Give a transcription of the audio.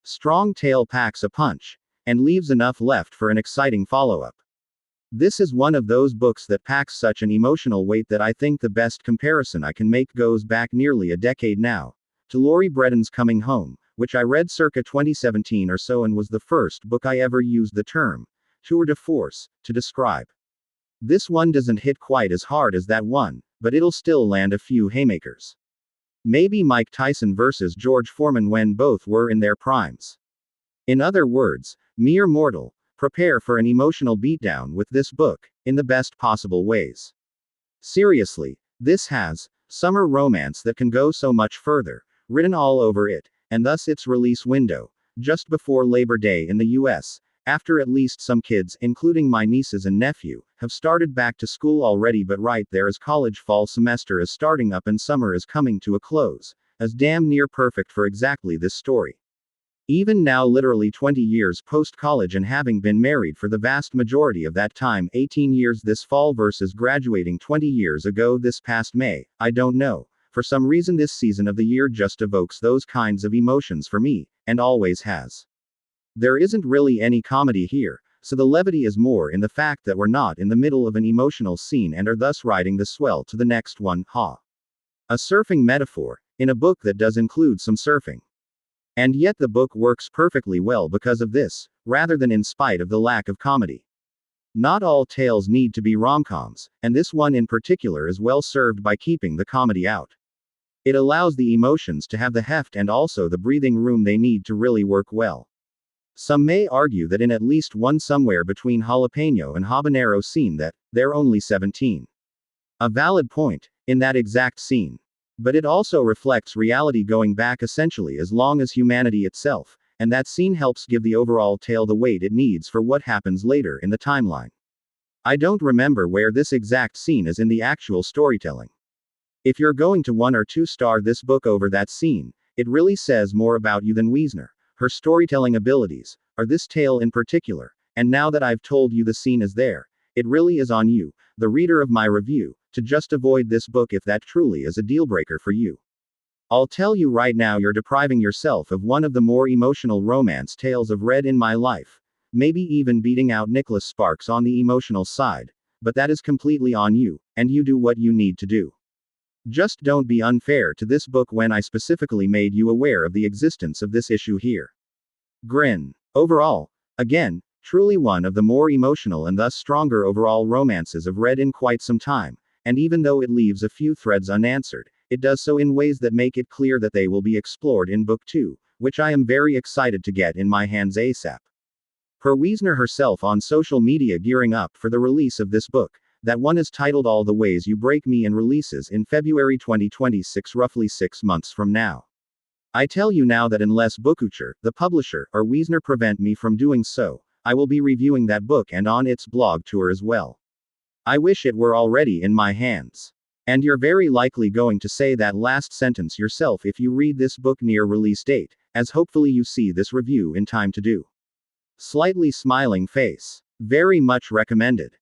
strong tale packs a punch, and leaves enough left for an exciting follow-up. This is one of those books that packs such an emotional weight that I think the best comparison I can make goes back nearly a decade now, to Laurie Breden's Coming Home, which I read circa 2017 or so and was the first book I ever used the term tour de force to describe. This one doesn't hit quite as hard as that one, but it'll still land a few haymakers. Maybe Mike Tyson versus George Foreman when both were in their primes. In other words, mere mortal, prepare for an emotional beatdown with this book, in the best possible ways. Seriously, this has summer romance that can go so much further, written all over it, and thus its release window, just before Labor Day in the US, after at least some kids, including my nieces and nephew, have started back to school already, but right there as college fall semester is starting up and summer is coming to a close, as damn near perfect for exactly this story. Even now, literally 20 years post-college and having been married for the vast majority of that time, 18 years this fall versus graduating 20 years ago this past May, I don't know. For some reason this season of the year just evokes those kinds of emotions for me, and always has. There isn't really any comedy here, so the levity is more in the fact that we're not in the middle of an emotional scene and are thus riding the swell to the next one, ha. A surfing metaphor, in a book that does include some surfing. And yet the book works perfectly well because of this, rather than in spite of the lack of comedy. Not all tales need to be rom-coms, and this one in particular is well served by keeping the comedy out. It allows the emotions to have the heft and also the breathing room they need to really work well. Some may argue that in at least one somewhere between jalapeno and habanero scene that they're only 17. A valid point, in that exact scene. But it also reflects reality going back essentially as long as humanity itself, and that scene helps give the overall tale the weight it needs for what happens later in the timeline. I don't remember where this exact scene is in the actual storytelling. If you're going to 1 or 2 star this book over that scene, it really says more about you than Wiesner, her storytelling abilities, or this tale in particular, and now that I've told you the scene is there, it really is on you, the reader of my review, to just avoid this book if that truly is a deal-breaker for you. I'll tell you right now, you're depriving yourself of one of the more emotional romance tales I've read in my life, maybe even beating out Nicholas Sparks on the emotional side, but that is completely on you, and you do what you need to do. Just don't be unfair to this book when I specifically made you aware of the existence of this issue here. Grin. Overall, again, truly one of the more emotional and thus stronger overall romances I've read in quite some time, and even though it leaves a few threads unanswered, it does so in ways that make it clear that they will be explored in Book 2, which I am very excited to get in my hands ASAP. Per Wiesner herself on social media gearing up for the release of this book, that one is titled All the Ways You Break Me and releases in February 2026, roughly 6 months from now. I tell you now that unless Bookucher, the publisher, or Wiesner prevent me from doing so, I will be reviewing that book and on its blog tour as well. I wish it were already in my hands. And you're very likely going to say that last sentence yourself if you read this book near release date, as hopefully you see this review in time to do. Slightly smiling face. Very much recommended.